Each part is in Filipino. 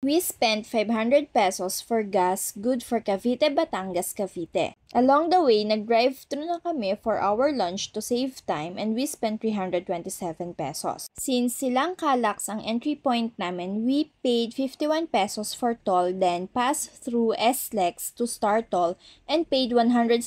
We spent 500 pesos for gas, good for Cavite, Batangas, Cavite. Along the way, nag-drive-thru na kami for our lunch to save time and we spent 327 pesos. Since Silang Calax ang entry point namin, we paid 51 pesos for toll, then passed through SLEX to Star Toll and paid 164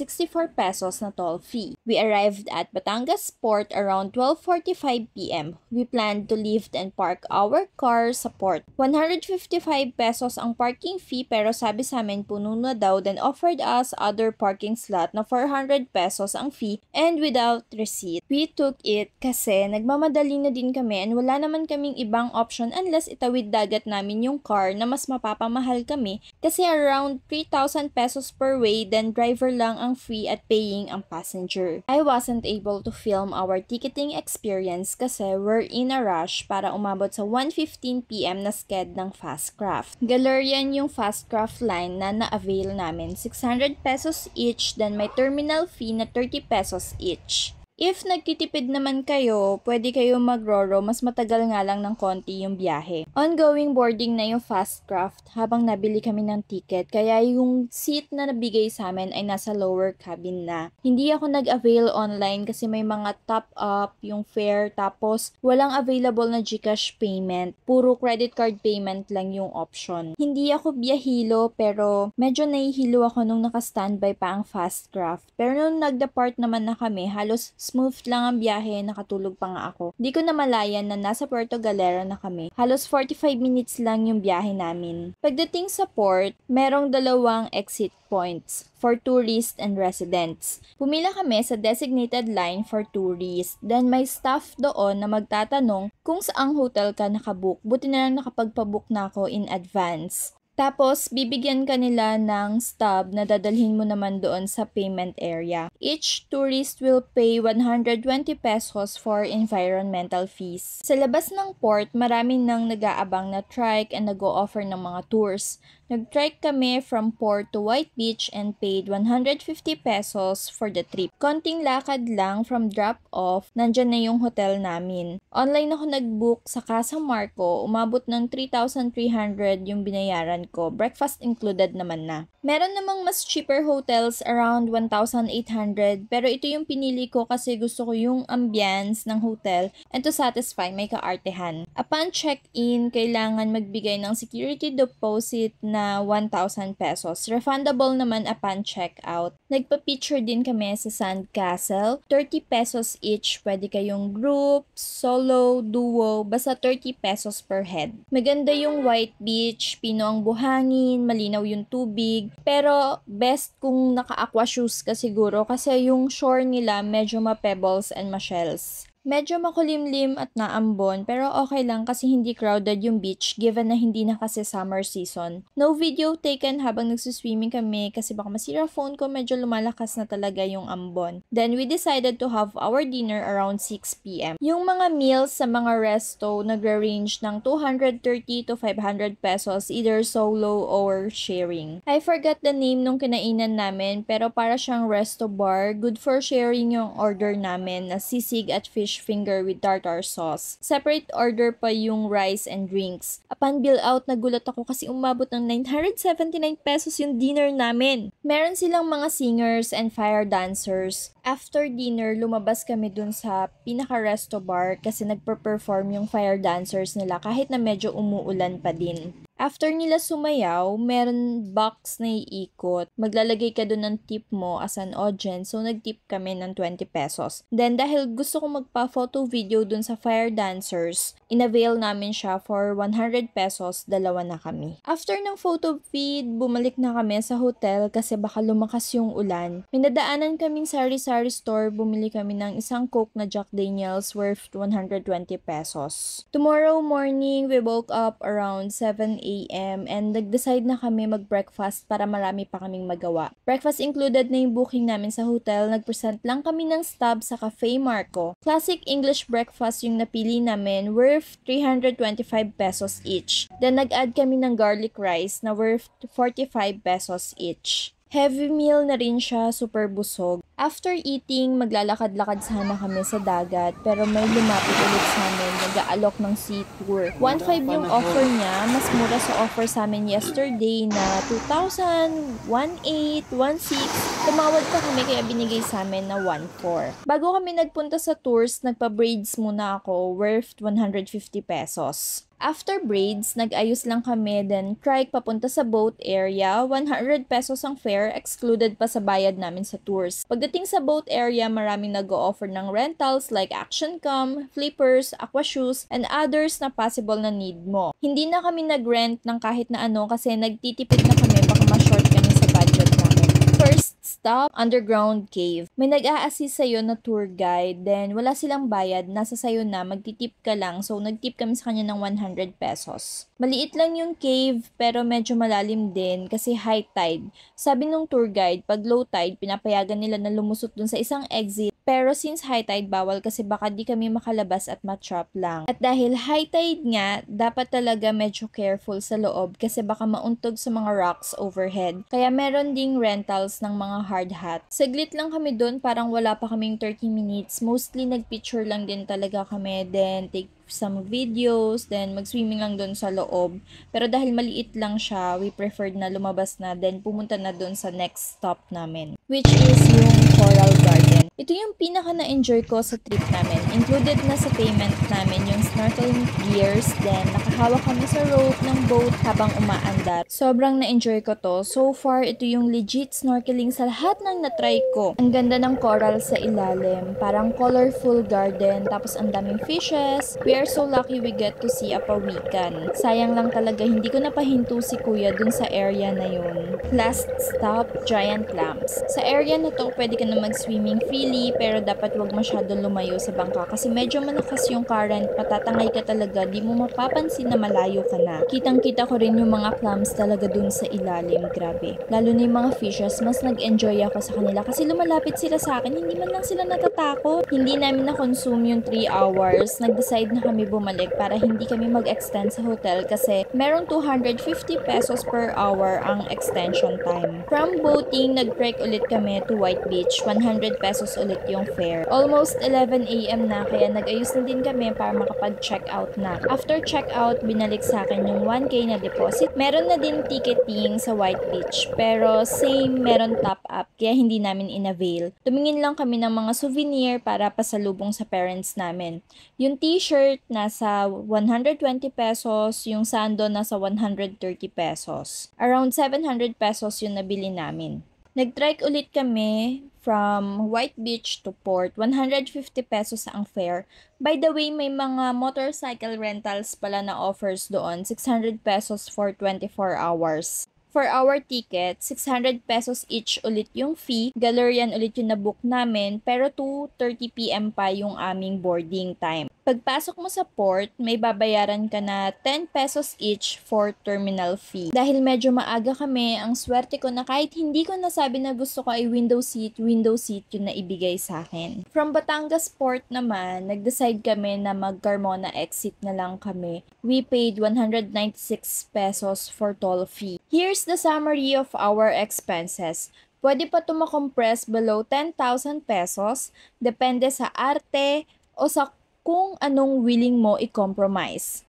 pesos na toll fee. We arrived at Batangas Port around 12:45 p.m. We planned to lift and park our car sa port. 155 pesos ang parking fee pero sabi sa amin puno na daw, then offered us other parking slot na 400 pesos ang fee and without receipt. We took it kasi nagmamadali na din kami and wala naman kaming ibang option unless itawid dagat namin yung car na mas mapapamahal kami kasi around 3,000 pesos per way, then driver lang ang free at paying ang passenger. I wasn't able to film our ticketing experience kasi we're in a rush para umabot sa 1:15 p.m. na sked ng Fastcraft. Galerian yung Fastcraft line na na-avail namin, 600 pesos each, then may terminal fee na 30 pesos each. If nagtitipid naman kayo, pwede kayo mag-roro, mas matagal nga lang ng konti yung biyahe. Ongoing boarding na yung Fastcraft habang nabili kami ng ticket, kaya yung seat na nabigay sa amin ay nasa lower cabin na. Hindi ako nag-avail online kasi may mga top-up yung fare, tapos walang available na GCash payment. Puro credit card payment lang yung option. Hindi ako biyahilo pero medyo nahihilo ako nung naka-standby pa ang Fastcraft. Pero nung nag-depart naman na kami, halos smooth lang ang biyahe, nakatulog pa nga ako. Di ko namalayan na nasa Puerto Galera na kami. Halos 45 minutes lang yung biyahe namin. Pagdating sa port, merong dalawang exit points for tourists and residents. Pumila kami sa designated line for tourists. Then may staff doon na magtatanong kung saang hotel ka nakabook. Buti na lang nakapagpabook na ako in advance. Tapos, bibigyan ka nila ng stub na dadalhin mo naman doon sa payment area. Each tourist will pay 120 pesos for environmental fees. Sa labas ng port, marami nang nag-aabang na trike and nag-o-offer ng mga tours. Nag-trike kami from port to White Beach and paid 150 pesos for the trip. Konting lakad lang from drop-off, nandyan na yung hotel namin. Online ako nag-book sa Casa Marco, umabot ng 3,300 yung binayaran ko. Breakfast included naman na. Meron namang mas cheaper hotels around 1,800 pero ito yung pinili ko kasi gusto ko yung ambience ng hotel and to satisfy may kaartehan. Upon check-in, kailangan magbigay ng security deposit na 1,000 pesos. Refundable naman upon check-out. Nagpa-picture din kami sa Sand Castle. 30 pesos each. Pwede kayong group, solo, duo, basta 30 pesos per head. Maganda yung White Beach, pino ang buhangin, malinaw yung tubig. Pero best kung naka-aqua shoes ka siguro kasi yung shore nila medyo ma-pebbles and ma-shells. Medyo makulimlim at naambon pero okay lang kasi hindi crowded yung beach given na hindi na kasi summer season. No video taken habang nagsuswimming kami kasi baka masira phone ko, medyo lumalakas na talaga yung ambon. Then we decided to have our dinner around 6 p.m. Yung mga meals sa mga resto nagre-range ng 230 to 500 pesos either solo or sharing. I forgot the name nung kinainan namin pero para siyang resto bar, good for sharing yung order namin na sisig at fish finger with tartar sauce. Separate order pa yung rice and drinks. Upon bill out, nagulat ako kasi umabot ng 979 pesos yung dinner namin. Meron silang mga singers and fire dancers. After dinner, lumabas kami dun sa pinaka-resto bar kasi nagper-perform yung fire dancers nila kahit na medyo umuulan pa din. After nila sumayaw, meron box na iikot. Maglalagay ka doon ng tip mo as an audience. So, nag-tip kami ng 20 pesos. Then, dahil gusto ko magpa-photo video doon sa fire dancers, inavail namin siya for 100 pesos, dalawa na kami. After ng photo feed, bumalik na kami sa hotel kasi baka lumakas yung ulan. May nadaanan kaming sari-sari store, bumili kami ng isang Coke na Jack Daniels worth 120 pesos. Tomorrow morning, we woke up around 7 a.m. and nag-decide na kami mag-breakfast para marami pa kaming magawa. Breakfast included na yung booking namin sa hotel. Nag-present lang kami ng stub sa Cafe Marco. Classic English breakfast yung napili namin, worth 325 pesos each. Then nag-add kami ng garlic rice na worth 45 pesos each. Heavy meal na rin siya, super busog. After eating, maglalakad-lakad sana kami sa dagat pero may lumapit ulit sa amin, nag-aalok ng sea tour. 1,500 yung offer niya, mas mura sa offer sa amin yesterday na 2,000, 1,800, 1,600. Tumawad pa kami kaya binigay sa amin na 1,400. Bago kami nagpunta sa tours, nagpa-braids muna ako worth 150 pesos. After braids, nag-ayos lang kami, then trike papunta sa boat area, 100 pesos ang fare, excluded pa sa bayad namin sa tours. Pagdating sa boat area, maraming nag-o-offer ng rentals like action cam, flippers, aqua shoes, and others na possible na need mo. Hindi na kami nag-rent ng kahit na ano kasi nagtitipid na kami, baka ma-short kami sa budget namin. First stop, underground cave. May nag-a-assist sa'yo na tour guide, then wala silang bayad, nasa sayo na, magtitip ka lang. So, nagtip kami sa kanya ng 100 pesos. Maliit lang yung cave, pero medyo malalim din kasi high tide. Sabi nung tour guide, pag low tide, pinapayagan nila na lumusot dun sa isang exit. Pero since high tide, bawal kasi baka di kami makalabas at matrap lang. At dahil high tide nga, dapat talaga medyo careful sa loob kasi baka mauntog sa mga rocks overhead. Kaya meron ding rentals ng mga hard hat. Saglit lang kami doon, parang wala pa kaming 30 minutes. Mostly nagpicture lang din talaga kami, then take some videos, then mag-swimming lang doon sa loob. Pero dahil maliit lang siya, we preferred na lumabas na, then pumunta na doon sa next stop namin, which is yung Coral Garden. Ito yung pinaka na-enjoy ko sa trip namin. Included na sa payment namin yung snorkeling gears, then nakahawak kami sa rope ng boat habang umaandar. Sobrang na-enjoy ko to. So far, ito yung legit snorkeling sa lahat ng na-try ko. Ang ganda ng coral sa ilalim, parang colorful garden, tapos ang daming fishes. We are so lucky we get to see a pawikan. Sayang lang talaga hindi ko napahinto si kuya dun sa area na yun. Last stop, giant clams. Sa area na to, pwede ka na mag-swimming freely, pero dapat wag masyado lumayo sa bangka kasi medyo malakas yung current, matatangay ka talaga, di mo mapapansin na malayo ka na. Kitang-kita ko rin yung mga clams talaga dun sa ilalim, grabe. Lalo na yung mga fishes, mas nag-enjoy ako sa kanila kasi lumalapit sila sa akin, hindi man lang sila natatakot. Hindi namin na-consume yung 3 hours, nag-decide na kami bumalik para hindi kami mag-extend sa hotel kasi merong 250 pesos per hour ang extension time. From boating, nag-trek ulit kami to White Beach, 100 pesos ulit yung fare. Almost 11 AM na kaya nag-ayos na din kami para makapag-check out na. After check out, binalik sa akin yung 1K na deposit. Meron na din ticketing sa White Beach pero same meron top up kaya hindi namin inavail. Tumingin lang kami ng mga souvenir para pasalubong sa parents namin. Yung t-shirt nasa 120 pesos, yung sando nasa 130 pesos. Around 700 pesos yung nabili namin. Nag-trike ulit kami from White Beach to Port, 150 pesos ang fare. By the way, may mga motorcycle rentals pala na offers doon, 600 pesos for 24 hours. For our ticket, 600 pesos each ulit yung fee. Galerian ulit yung nabook namin, pero 2:30 PM pa yung aming boarding time. Pagpasok mo sa port, may babayaran ka na 10 pesos each for terminal fee. Dahil medyo maaga kami, ang swerte ko na kahit hindi ko nasabi na gusto ko ay window seat yung naibigay sa akin. From Batangas Port naman, nag-decide kami na mag-Carmona exit na lang kami. We paid 196 pesos for toll fee. Here's the summary of our expenses. Pwede pa ito makompress below 10,000 pesos, depende sa arte o sa kung anong willing mo i-compromise.